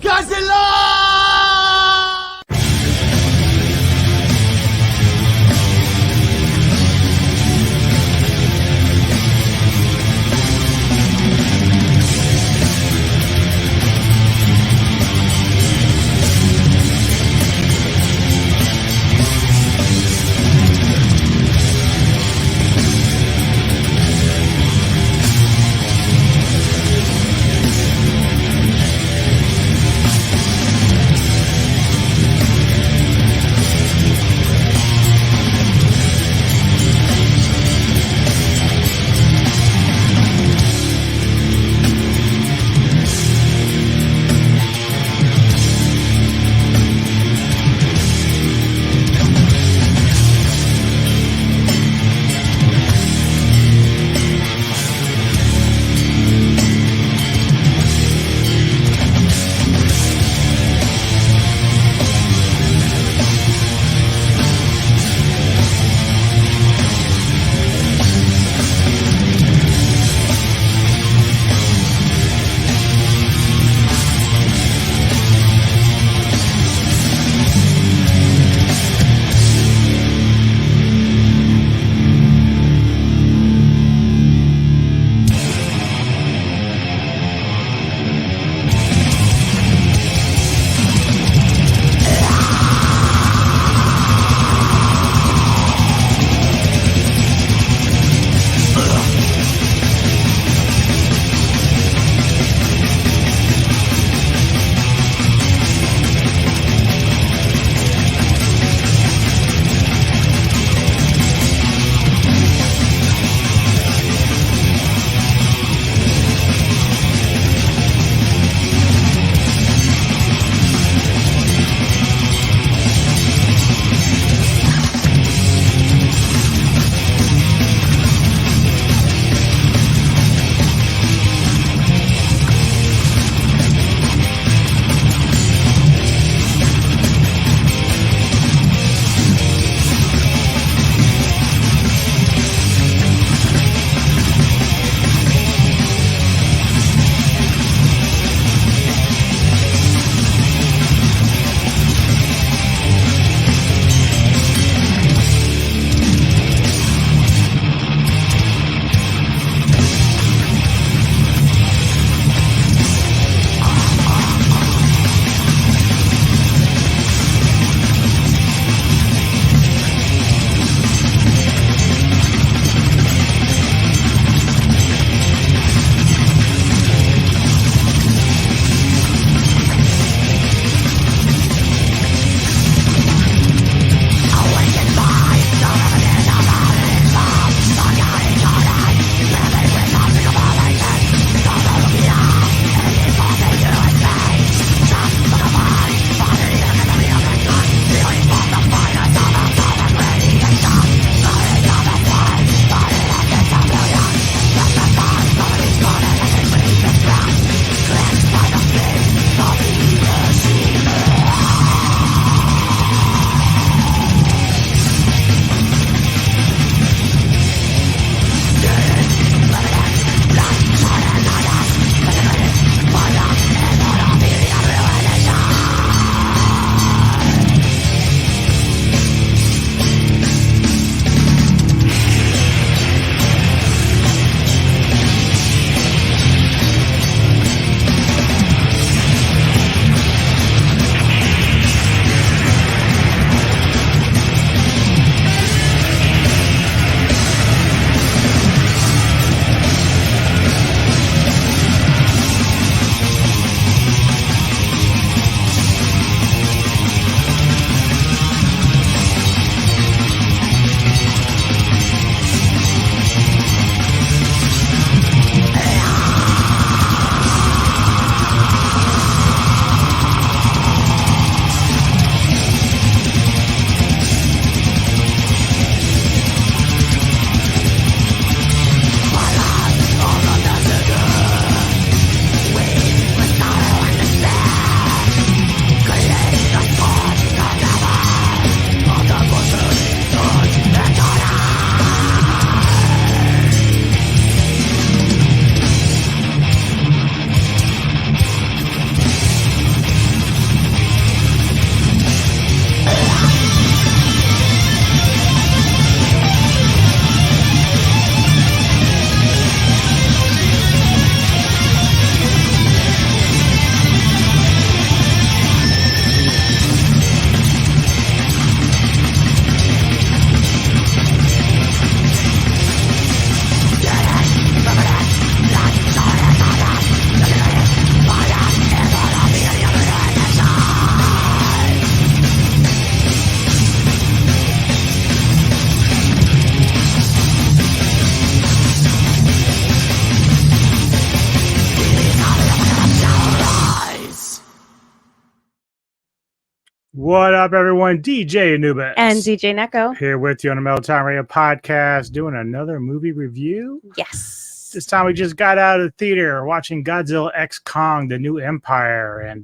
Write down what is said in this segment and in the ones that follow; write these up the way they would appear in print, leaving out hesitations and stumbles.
Godzilla! What up, everyone? DJ Anubis. And DJ Neko. Here with you on the Metal Time Radio podcast, doing another movie review. Yes. This time we just got out of the theater watching Godzilla X Kong, The New Empire. And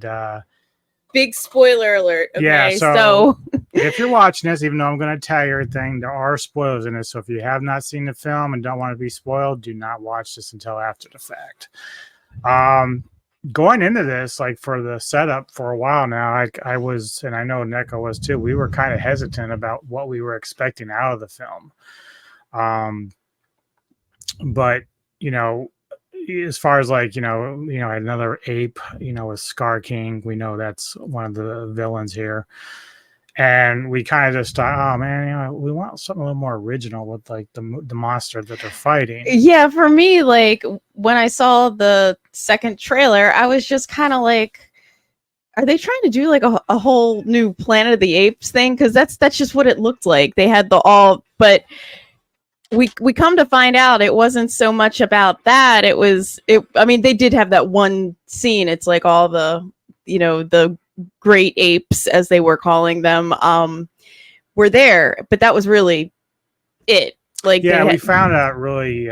big spoiler alert. Okay, yeah, so if you're watching this, even though I'm going to tell you everything, there are spoilers in it. So if you have not seen the film and don't want to be spoiled, do not watch this until after the fact. Going into this, like for the setup for a while now, I was, and I know Neko was too, we were kind of hesitant about what we were expecting out of the film. But, you know, as far as like, another ape, with Scar King, we know that's one of the villains here. And we kind of just thought, oh man, we want something a little more original with like the monster that they're fighting. Yeah, for me, like when I saw the second trailer, I was just kind of like, are they trying to do like a whole new Planet of the Apes thing? Because that's just what it looked like. They had but we come to find out it wasn't so much about that. I mean, they did have that one scene. It's like all the great apes, as they were calling them, were there, but that was really it. Like, yeah, we found out really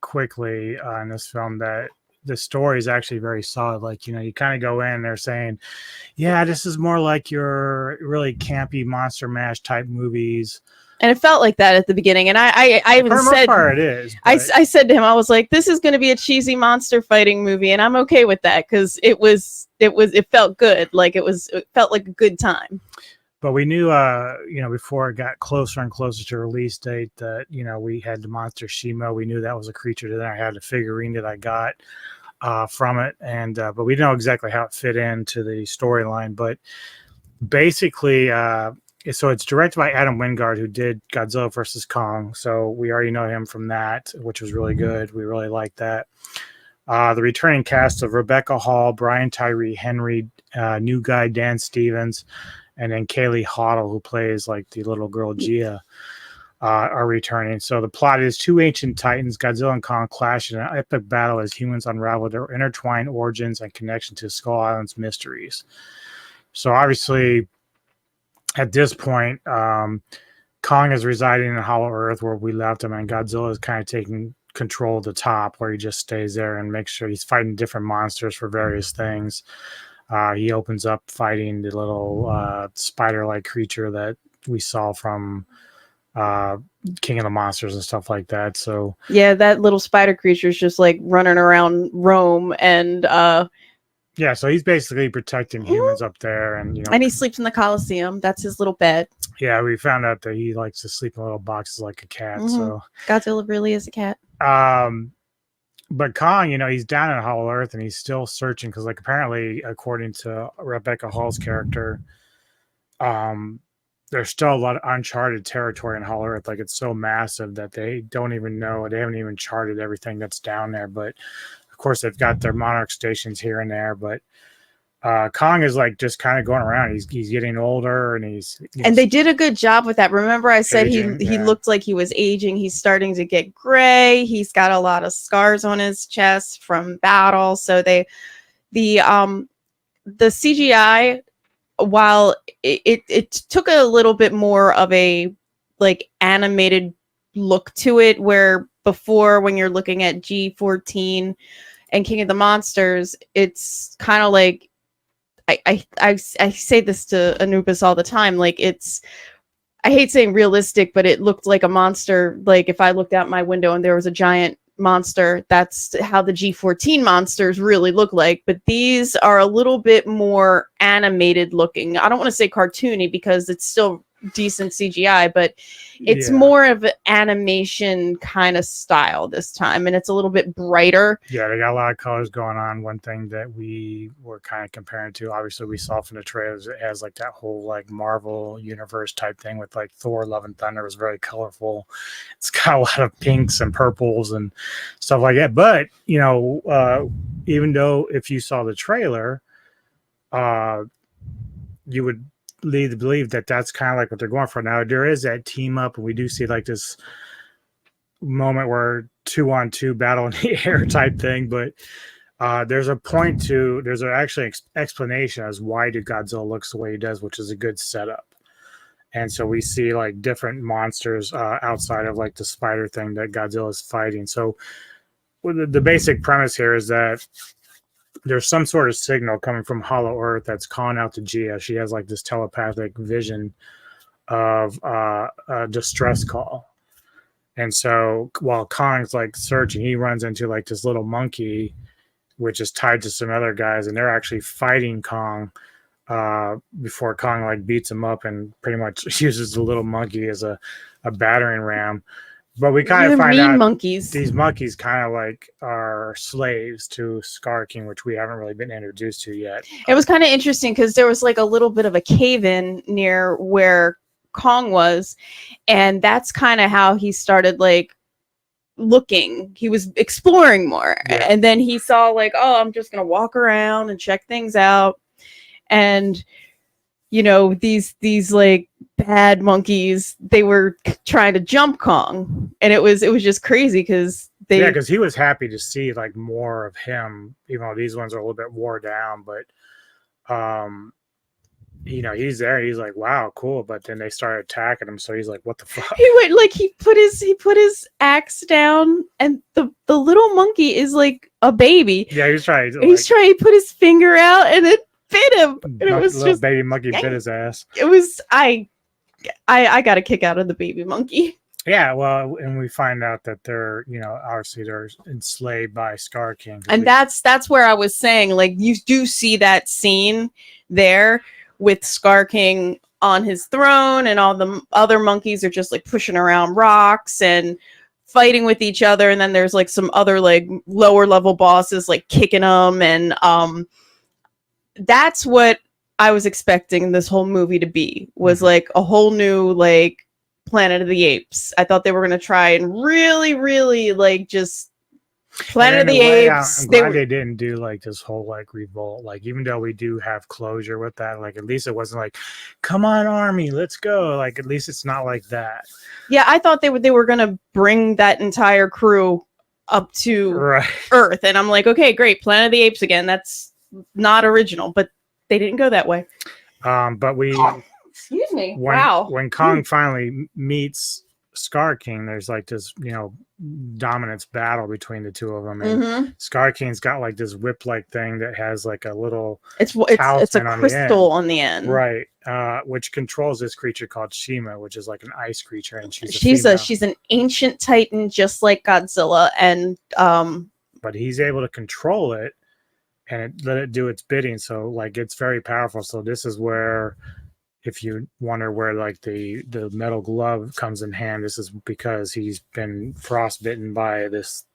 quickly in this film that the story is actually very solid. Like, you kind of go in, they're saying, yeah, this is more like your really campy Monster Mash type movies. And it felt like that at the beginning. And I even for the said, most part, it is. I said to him, I was like, this is going to be a cheesy monster fighting movie. And I'm okay with that because it felt good. Like it felt like a good time. But we knew, before it got closer and closer to release date that, we had the monster Shimo. We knew that was a creature that I had a figurine that I got from it. And, but we didn't know exactly how it fit into the storyline. But basically, so it's directed by Adam Wingard, who did Godzilla vs. Kong. So we already know him from that, which was really good. We really liked that. The returning cast of Rebecca Hall, Brian Tyree Henry, new guy Dan Stevens, and then Kaylee Hoddle, who plays like the little girl Gia, are returning. So the plot is two ancient titans, Godzilla and Kong, clash in an epic battle as humans unravel their intertwined origins and connection to Skull Island's mysteries. So obviously, at this point, Kong is residing in Hollow Earth where we left him, and Godzilla is kind of taking control of the top, where he just stays there and makes sure he's fighting different monsters for various things. He opens up fighting the little spider-like creature that we saw from King of the Monsters and stuff like that. So yeah, that little spider creature is just like running around Rome, and yeah, so he's basically protecting humans up there, and and he sleeps in the Coliseum. That's his little bed. Yeah, we found out that he likes to sleep in little boxes like a cat. So Godzilla really is a cat. But Kong, he's down in Hollow Earth and he's still searching because, like, apparently, according to Rebecca Hall's character, there's still a lot of uncharted territory in Hollow Earth. Like, it's so massive that they don't even know. They haven't even charted everything that's down there. But of course, they've got their monarch stations here and there. But Kong is like just kind of going around. He's getting older, and and they did a good job with that. Remember, I said he looked like he was aging. He's starting to get gray. He's got a lot of scars on his chest from battle. So the CGI, while it took a little bit more of a like animated look to it, where before when you're looking at G14 and King of the Monsters, it's kind of like. I say this to Anubis all the time. Like I hate saying realistic, but it looked like a monster. Like if I looked out my window and there was a giant monster, that's how the G14 monsters really look like. But these are a little bit more animated looking. I don't want to say cartoony because it's still decent CGI, but it's more of an animation kind of style this time, and it's a little bit brighter. Yeah, they got a lot of colors going on. One thing that we were kind of comparing to, obviously we saw from the trailers, it has like that whole like Marvel universe type thing with like Thor Love and Thunder was very colorful. It's got a lot of pinks and purples and stuff like that. But even though if you saw the trailer, you would lead to believe that that's kind of like what they're going for. Now there is that team up, and we do see like this moment where 2-on-2 battle in the air type thing, but There's actually explanation as why did Godzilla looks the way he does, which is a good setup. And so we see like different monsters outside of like the spider thing that Godzilla is fighting. So the basic premise here is that there's some sort of signal coming from Hollow Earth that's calling out to Gia. She has like this telepathic vision of a distress call. And so while Kong's like searching, he runs into like this little monkey, which is tied to some other guys, and they're actually fighting Kong before Kong like beats him up and pretty much uses the little monkey as a battering ram. But we kind of find out monkeys. These monkeys kind of like are slaves to Scar King, which we haven't really been introduced to yet. It was kind of interesting because there was like a little bit of a cave-in near where Kong was, and that's kind of how he started like looking. He was exploring more, and then he saw like, oh, I'm just gonna walk around and check things out, and you know, these like bad monkeys, they were trying to jump Kong, and it was just crazy because because he was happy to see like more of him, even though these ones are a little bit wore down, but you know, he's there, he's like, wow, cool, but then they started attacking him, so he's like, what the fuck? He went like he put his axe down, and the little monkey is like a baby. Yeah, he's trying to to put his finger out, and it bit him, and it was little just baby monkey bit his ass. It was I got a kick out of the baby monkey. Yeah, well, and we find out that they're, you know, obviously they're enslaved by Scar King, and that's where I was saying, like, you do see that scene there with Scar King on his throne, and all the other monkeys are just like pushing around rocks and fighting with each other, and then there's like some other like lower level bosses like kicking them, and that's what I was expecting this whole movie to be, was like a whole new like Planet of the Apes. I thought they were going to try and really like just Planet of the Apes. I'm glad they didn't do like this whole like revolt. Like, even though we do have closure with that, like at least it wasn't like, come on army, let's go. Like, at least it's not like that. Yeah, I thought they were going to bring that entire crew up to Earth, and I'm like, okay, great, Planet of the Apes again. That's not original, but they didn't go that way. But we excuse me. When Kong finally meets Scar King, there's like this, you know, dominance battle between the two of them, and Scar King's got like this whip like thing that has like a little it's a crystal on the end, right, which controls this creature called Shima, which is like an ice creature, and she's an ancient titan just like Godzilla, and but he's able to control it and let it do its bidding, so like it's very powerful. So this is where, if you wonder where like the metal glove comes in hand, this is because he's been frostbitten by this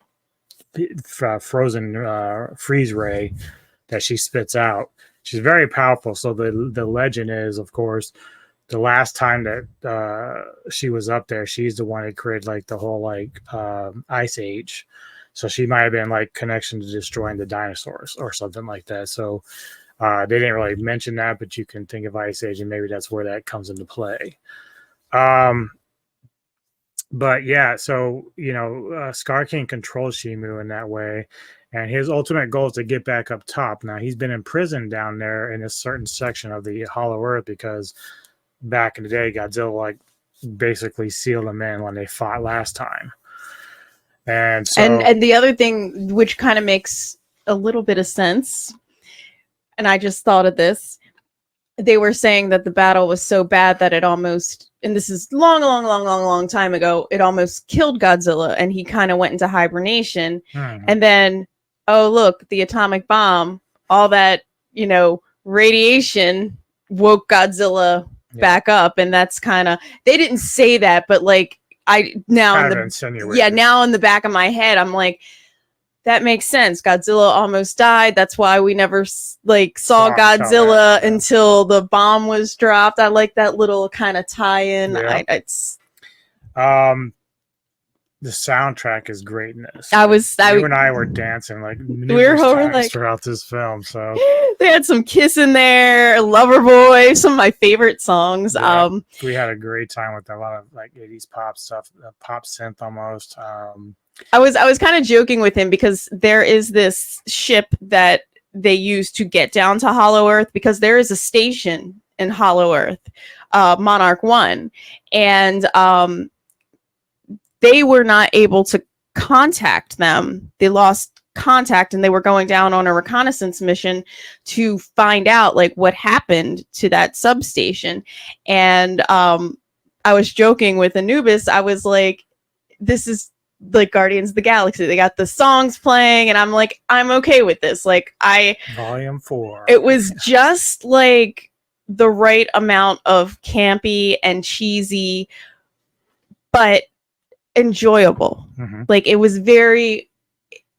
frozen freeze ray that she spits out. She's very powerful. So the legend is, of course, the last time that she was up there, she's the one that created like the whole like ice age. So she might have been like connection to destroying the dinosaurs or something like that. So they didn't really mention that, but you can think of Ice Age, and maybe that's where that comes into play. But yeah, so, you know, Scar King controls Shimu in that way, and his ultimate goal is to get back up top. Now, he's been imprisoned down there in a certain section of the Hollow Earth because back in the day, Godzilla like basically sealed him in when they fought last time. And so, and the other thing, which kind of makes a little bit of sense, and I just thought of this, they were saying that the battle was so bad that it almost, and this is long time ago, it almost killed Godzilla, and he kind of went into hibernation. And then, oh look, the atomic bomb, all that, you know, radiation woke Godzilla back up, and that's kind of, they didn't say that, but like now in the back of my head, I'm like, that makes sense. Godzilla almost died. That's why we never like saw Godzilla until the bomb was dropped. I like that little kind of tie-in. The soundtrack is greatness. You and I were dancing like we were like throughout this film. So they had some Kiss in there, Loverboy, some of my favorite songs. We had a great time with a lot of like 80s pop stuff, pop synth almost. I was kind of joking with him because there is this ship that they use to get down to Hollow Earth, because there is a station in Hollow Earth, Monarch 1, and they were not able to contact them. They lost contact, and they were going down on a reconnaissance mission to find out like what happened to that substation. And I was joking with Anubis. I was like, this is like Guardians of the Galaxy. They got the songs playing, and I'm like, I'm okay with this. Like, Volume 4. It was just like the right amount of campy and cheesy, but enjoyable. Mm-hmm. Like, it was very,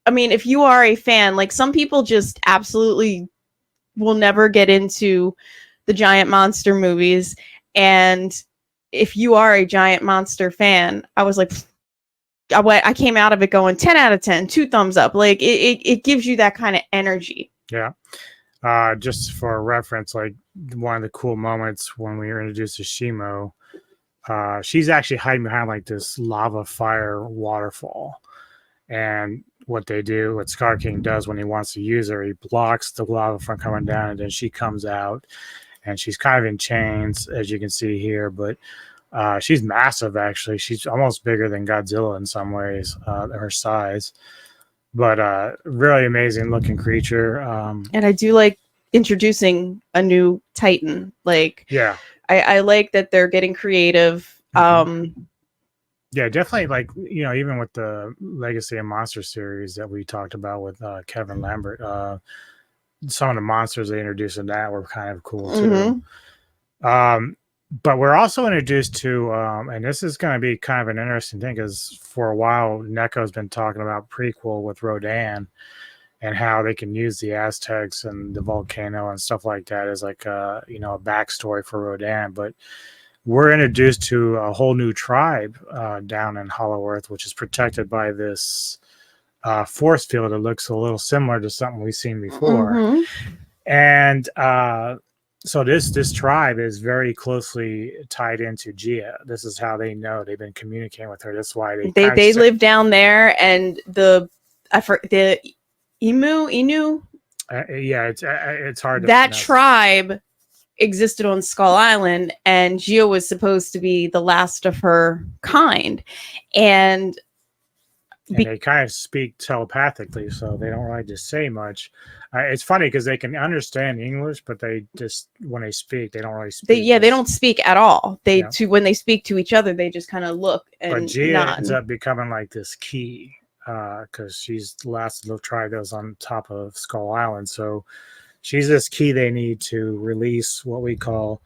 I mean, if you are a fan, like some people just absolutely will never get into the giant monster movies. And if you are a giant monster fan, I was like, I came out of it going 10 out of 10, 2 thumbs up. Like it gives you that kind of energy. Yeah. Just for reference, like one of the cool moments when we were introduced to Shimo, she's actually hiding behind like this lava fire waterfall. And what Scar King does when he wants to use her, he blocks the lava from coming down, and then she comes out, and she's kind of in chains, as you can see here, but she's massive, actually. She's almost bigger than Godzilla in some ways, her size. But really amazing looking creature. And I do like introducing a new Titan. Like, yeah, I like that they're getting creative. Mm-hmm. Yeah, definitely. Like, you know, even with the Legacy of Monster series that we talked about with Kevin Lambert, some of the monsters they introduced in that were kind of cool too. Mm-hmm. But we're also introduced to, and this is going to be kind of an interesting thing, because for a while, Neko's been talking about prequel with Rodan and how they can use the Aztecs and the volcano and stuff like that as like, you know, a backstory for Rodan. But we're introduced to a whole new tribe down in Hollow Earth, which is protected by this force field that looks a little similar to something we've seen before. Mm-hmm. And so this tribe is very closely tied into Gia. This is how they know. They've been communicating with her. That's why they live down there, and the Inu. Yeah, it's hard. That tribe existed on Skull Island, and Gia was supposed to be the last of her kind, and they kind of speak telepathically, so they don't really just say much. It's funny because they can understand English, but they just, when they speak, they don't really speak. They don't speak at all. When they speak to each other, they just kind of look and But Gia ends up becoming like this key, because she's the last little tribe that was on top of Skull Island. So she's this key they need to release what we call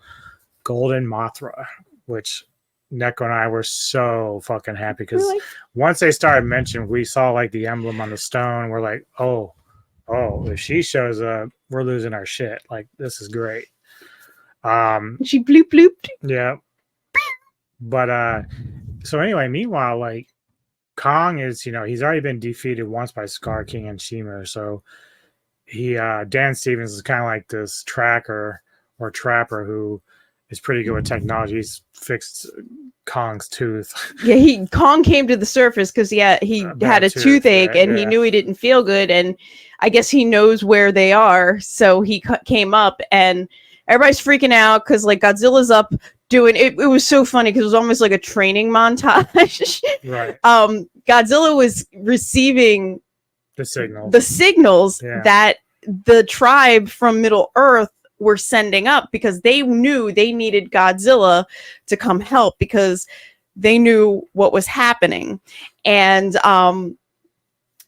Golden Mothra, which Neko and I were so fucking happy because really? Once they started mentioning, we saw like the emblem on the stone. We're like, oh, if she shows up, we're losing our shit. Like, this is great. She bloop blooped. Yeah. But so anyway, meanwhile, like Kong is, you know, he's already been defeated once by Scar King and Shimo. So he Dan Stevens is kind of like this tracker or trapper who is pretty good with technology. He's fixed Kong's tooth. Yeah, Kong came to the surface because he had a toothache, right? And he knew he didn't feel good, and I guess he knows where they are, so he came up, and everybody's freaking out because like Godzilla's up doing it. It was so funny because it was almost like a training montage. Right. Godzilla was receiving the signals that the tribe from Middle Earth were sending up, because they knew they needed Godzilla to come help, because they knew what was happening. And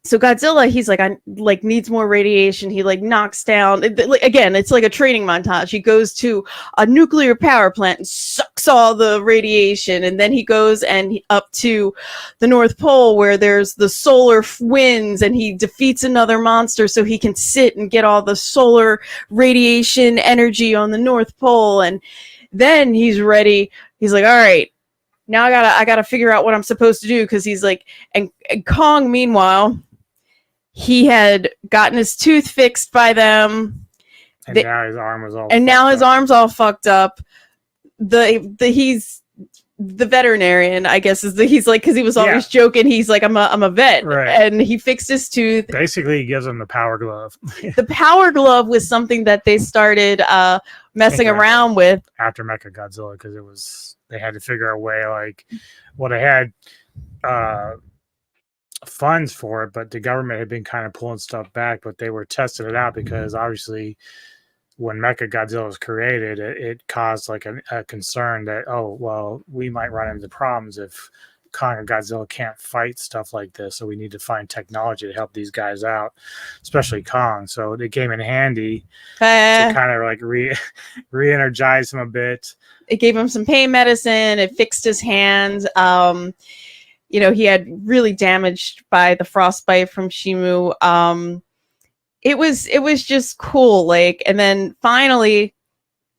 so Godzilla, he's like, I like needs more radiation. He like knocks down again. It's like a training montage. He goes to a nuclear power plant and sucks all the radiation, and then he goes and up to the North Pole where there's the solar winds, and he defeats another monster so he can sit and get all the solar radiation energy on the North Pole. And then he's ready. He's like, all right, now I gotta figure out what I'm supposed to do, because he's like, and Kong, meanwhile, he had gotten his tooth fixed by them, and now his arm was all. And now his arm's all fucked up. He's the veterinarian, I guess, he's like, because he was always joking, he's like, I'm a vet, right. And he fixed his tooth. Basically, he gives him the power glove. The power glove was something that they started messing around with after Mechagodzilla, because they had to figure a way, like, well, they had funds for it, but the government had been kind of pulling stuff back, but they were testing it out because obviously when Mechagodzilla was created, it caused like a concern that, oh, well, we might run into problems if Kong and Godzilla can't fight stuff like this. So we need to find technology to help these guys out, especially Kong. So it came in handy to kind of like re-energize him a bit. It gave him some pain medicine. It fixed his hands. You know, he had really damaged by the frostbite from Shimu. It was just cool. Like, and then finally,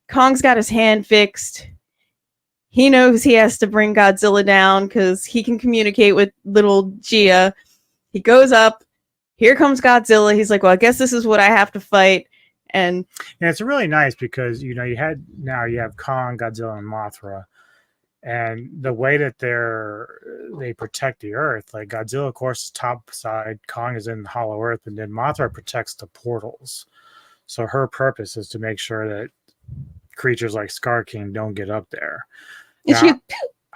Kong's got his hand fixed. He knows he has to bring Godzilla down because he can communicate with little Gia. He goes up. Here comes Godzilla. He's like, well, I guess this is what I have to fight. And it's really nice because, you know, you have Kong, Godzilla, and Mothra. And the way that they protect the Earth, like Godzilla, of course, is top side. Kong is in Hollow Earth, and then Mothra protects the portals. So her purpose is to make sure that creatures like Scar King don't get up there. Now,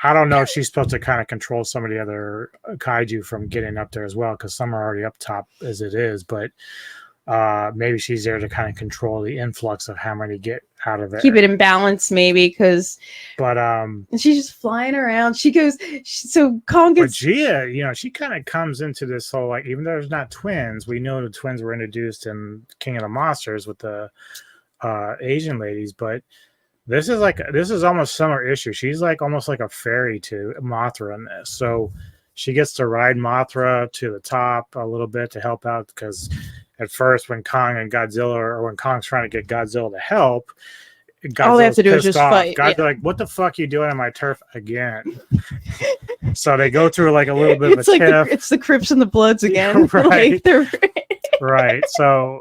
I don't know if she's supposed to kind of control some of the other kaiju from getting up there as well, because some are already up top as it is. But maybe she's there to kind of control the influx of how many get out of there. Keep it in balance, maybe, because. But and she's just flying around. She goes. So Kong gets. But Gia, you know, she kind of comes into this whole, like, even though there's not twins, we know the twins were introduced in King of the Monsters with the Asian ladies, but this is almost summer issue. She's like almost like a fairy to Mothra in this. So she gets to ride Mothra to the top a little bit to help out, because at first when Kong and Godzilla, or when Kong's trying to get Godzilla to help, all they have to do is just fight. Godzilla's like, what the fuck are you doing on my turf again? So they go through like a little bit of a tiff. It's the Crips and the Bloods again. Right. Like, right. So,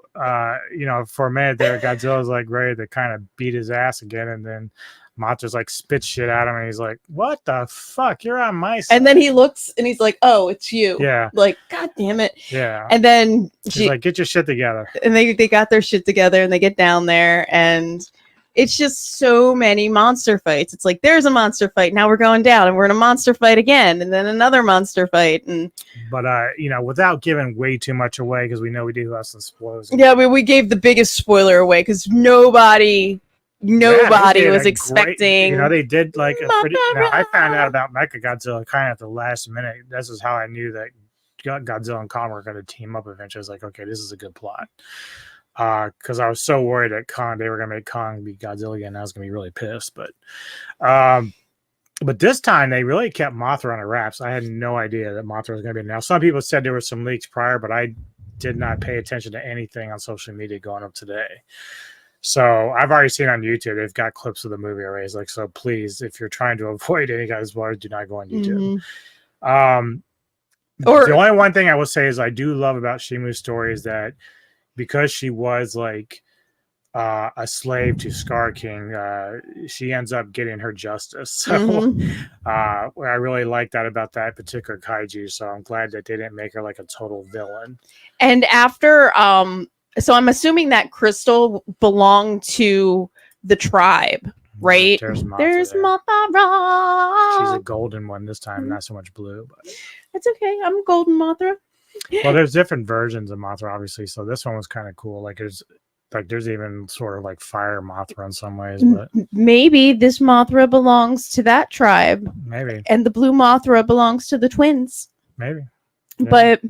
you know, for a minute there, Godzilla's like ready to kind of beat his ass again. And then Mothra's like spits shit at him. And he's like, what the fuck? You're on my side. And then he looks and he's like, oh, it's you. Yeah. Like, God damn it. Yeah. And then she's like, get your shit together. And they got their shit together and they get down there, and it's just so many monster fights. It's like, there's a monster fight. Now we're going down and we're in a monster fight again. And then another monster fight. But, you know, without giving way too much away, because we know we do have some spoilers. Yeah, we gave the biggest spoiler away because nobody was expecting. You know, they did like a pretty. Now, I found out about Mechagodzilla kind of at the last minute. This is how I knew that Godzilla and Kong were going to team up eventually. I was like, okay, this is a good plot. Because I was so worried that they were going to make Kong be Godzilla again. I was going to be really pissed. But this time they really kept Mothra on the wraps. I had no idea that Mothra was going to be. Now, some people said there were some leaks prior, but I did not pay attention to anything on social media going up today. So I've already seen on YouTube, they've got clips of the movie already. It's like, so please, if you're trying to avoid any kind of spoilers, do not go on YouTube. Mm-hmm. The only one thing I will say is I do love about Shimu's story is that because she was like a slave to Scar King, she ends up getting her justice. So I really like that about that particular kaiju. So I'm glad that they didn't make her like a total villain. And after, so I'm assuming that crystal belonged to the tribe, right? There's Mothra. She's a golden one this time, not so much blue. But it's okay. I'm a golden Mothra. Well, there's different versions of Mothra, obviously. So this one was kind of cool. Like there's even sort of like fire Mothra in some ways. But maybe this Mothra belongs to that tribe. Maybe. And the blue Mothra belongs to the twins. Maybe. Yeah. But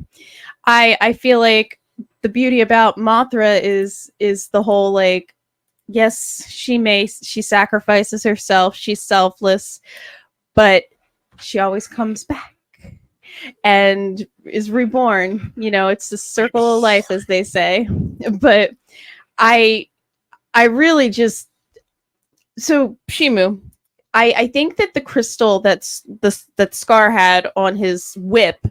I feel like the beauty about Mothra is the whole, like, yes, she sacrifices herself. She's selfless, but she always comes back and is reborn. You know, it's the circle of life, as they say. But I really just, so Shimu, I think that the crystal that Scar had on his whip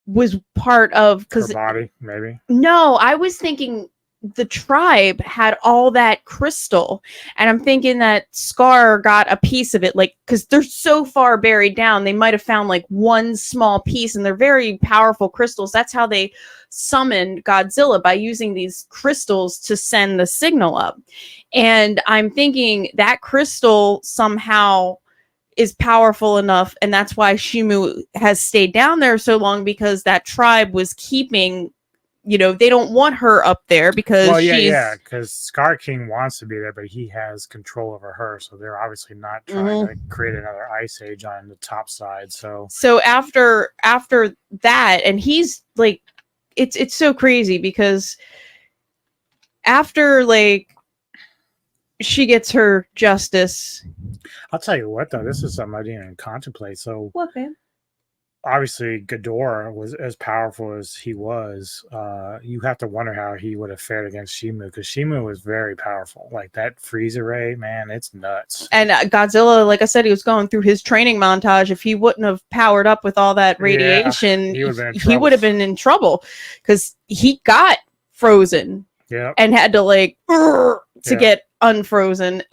was part of, because her body, maybe. No, I was thinking the tribe had all that crystal, and I'm thinking that Scar got a piece of it, like, because they're so far buried down, they might have found like one small piece, and they're very powerful crystals. That's how they summoned Godzilla, by using these crystals to send the signal up. And I'm thinking that crystal somehow is powerful enough, and that's why Shimu has stayed down there so long, because that tribe was keeping, they don't want her up there because because Scar King wants to be there, but he has control over her, so they're obviously not trying to create another ice age on the top side. So after that, and he's like, it's so crazy, because after like she gets her justice. I'll tell you what, though, this is something I didn't even contemplate. So What, man? Obviously Ghidorah was as powerful as he was. You have to wonder how he would have fared against Shimu, because Shimu was very powerful. Like that freeze array, man, it's nuts. And Godzilla, like I said, he was going through his training montage. If he wouldn't have powered up with all that radiation, he would have been in trouble, because he got frozen and had to like to get unfrozen.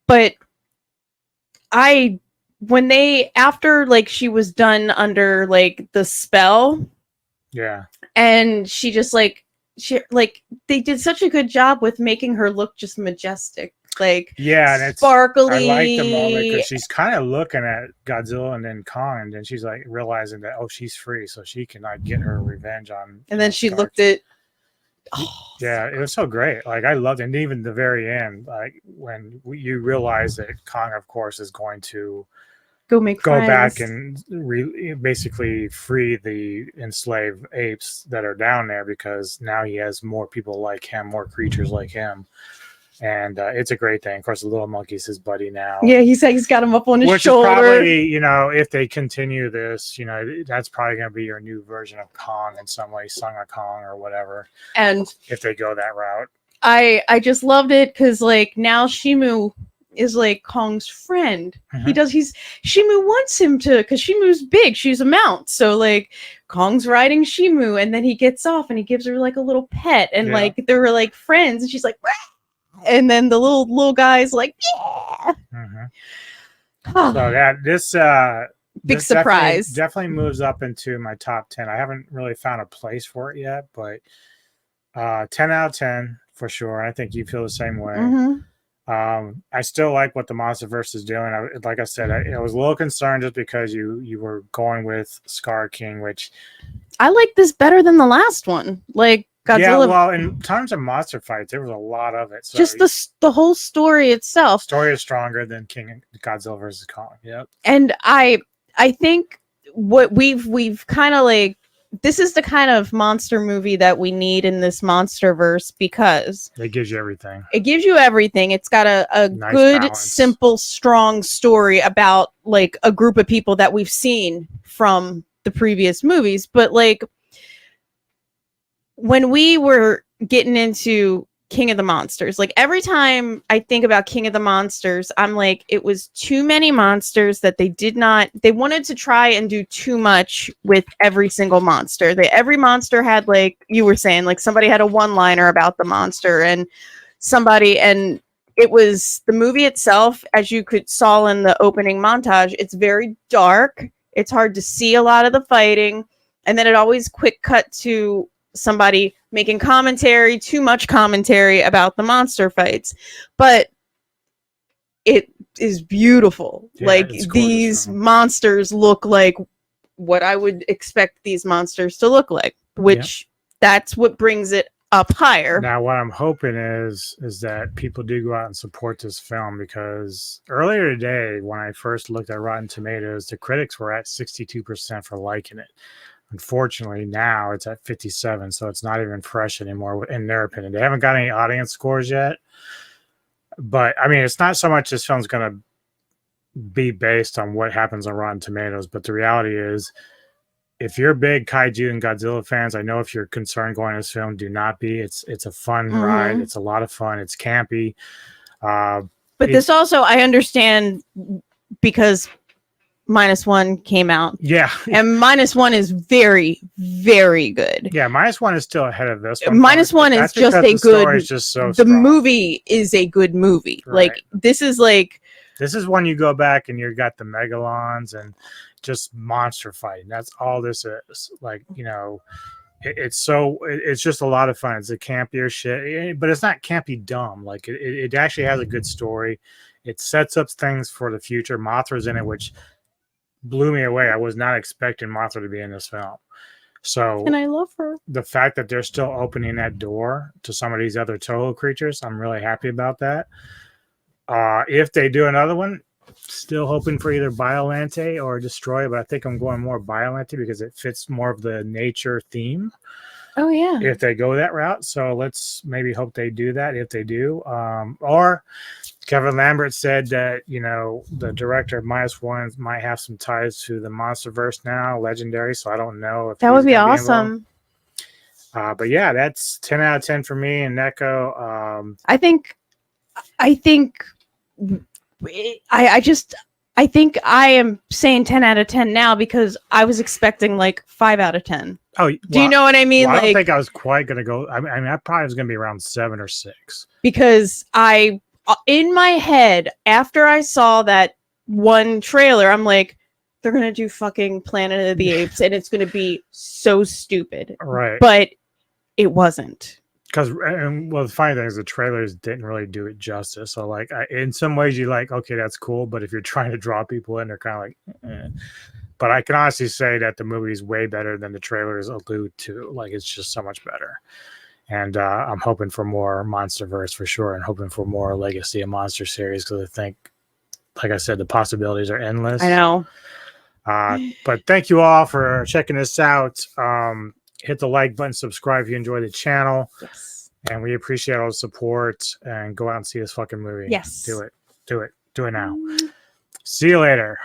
But when after like she was done under like the spell, and she just like they did such a good job with making her look just majestic, like and sparkly. I like the moment because she's kind of looking at Godzilla and then Kong, and then she's like realizing that she's free, so she can like get her revenge on. And then she looked at. It was so great. Like I loved it. And even the very end, like when you realize that Kong, of course, is going to go back and basically free the enslaved apes that are down there, because now he has more people like him, more creatures like him. And it's a great thing. Of course, the little monkey's his buddy now. Yeah, he's got him up on his shoulder. Which is probably, if they continue this, that's probably going to be your new version of Kong in some way, Son of Kong or whatever. And if they go that route, I just loved it, because like now Shimu is like Kong's friend. Shimu wants him to, because Shimu's big, she's a mount, so like Kong's riding Shimu, and then he gets off and he gives her like a little pet, and like they were like friends, and she's like, Rah! And then the little guy's like, yeah. So this big surprise definitely moves up into my top 10. I haven't really found a place for it yet, but 10 out of 10 for sure. I think you feel the same way. I still like what the MonsterVerse is doing. Like I said, I was a little concerned just because you were going with Scar King, which I like this better than the last one. Like Godzilla. Yeah, well, in terms of monster fights, there was a lot of it. So just the whole story itself. Story is stronger than Godzilla versus Kong. Yep. And I think what we've kind of like, this is the kind of monster movie that we need in this MonsterVerse, because it gives you everything. It gives you everything. It's got a nice good, balance. Simple, strong story about like a group of people that we've seen from the previous movies, but like when we were getting into King of the Monsters, like every time I think about King of the Monsters, I'm like, it was too many monsters that they wanted to try and do too much with every single monster. Every monster had, like you were saying, like somebody had a one-liner about the monster, and it was the movie itself, as you saw in the opening montage, it's very dark. It's hard to see a lot of the fighting. And then it always quick cut to somebody making too much commentary about the monster fights. But it is beautiful. Yeah, like these monsters look like what I would expect these monsters to look like, which that's what brings it up higher. Now, what I'm hoping is that people do go out and support this film, because earlier today, when I first looked at Rotten Tomatoes, the critics were at 62% for liking it. Unfortunately, now it's at 57%, so it's not even fresh anymore, in their opinion. They haven't got any audience scores yet. But, I mean, it's not so much this film's going to be based on what happens on Rotten Tomatoes, but the reality is, if you're big kaiju and Godzilla fans, I know if you're concerned going to this film, do not be. It's a fun ride. It's a lot of fun. It's campy. But this also, I understand, because -1 came out. Yeah. And -1 is very, very good. Yeah, -1 is still ahead of this one. -1 is just a good. Just so the strong. movie is a good movie. Right. Like this is like. This is when you go back and you got the megalons and just monster fighting. That's all this is. Like, you know, it's just a lot of fun. It's a campier shit, but it's not campy dumb. Like it actually has a good story. It sets up things for the future. Mothra's in it, which blew me away. I was not expecting Mothra to be in this film. So, and I love her. The fact that they're still opening that door to some of these other Toho creatures, I'm really happy about that. If they do another one, still hoping for either Biolante or Destroy, but I think I'm going more Biolante because it fits more of the nature theme. Oh yeah. If they go that route, so let's maybe hope they do that. If they do, or Kevin Lambert said that, you know, the director of -1 might have some ties to the MonsterVerse now, Legendary. So I don't know if that would be awesome. But yeah, that's 10 out of 10 for me and Neko. I think I am saying 10 out of 10 now because I was expecting like 5 out of 10. Oh, well, do you know what I mean? Well, like, I don't think I was quite going to go. I mean, I probably was going to be around 7 or 6 because in my head, after I saw that one trailer, I'm like, they're going to do fucking Planet of the Apes and it's going to be so stupid. Right. But it wasn't. Because, well, the funny thing is the trailers didn't really do it justice. So, like, in some ways, you're like, okay, that's cool. But if you're trying to draw people in, they're kind of like, eh. But I can honestly say that the movie is way better than the trailers allude to. Like, it's just so much better. And I'm hoping for more MonsterVerse for sure, and hoping for more Legacy of Monster series because I think, like I said, the possibilities are endless. I know. But thank you all for checking this out. Hit the like button, subscribe if you enjoy the channel. Yes. And we appreciate all the support. And go out and see this fucking movie. Yes. Do it. Do it. Do it now. See you later.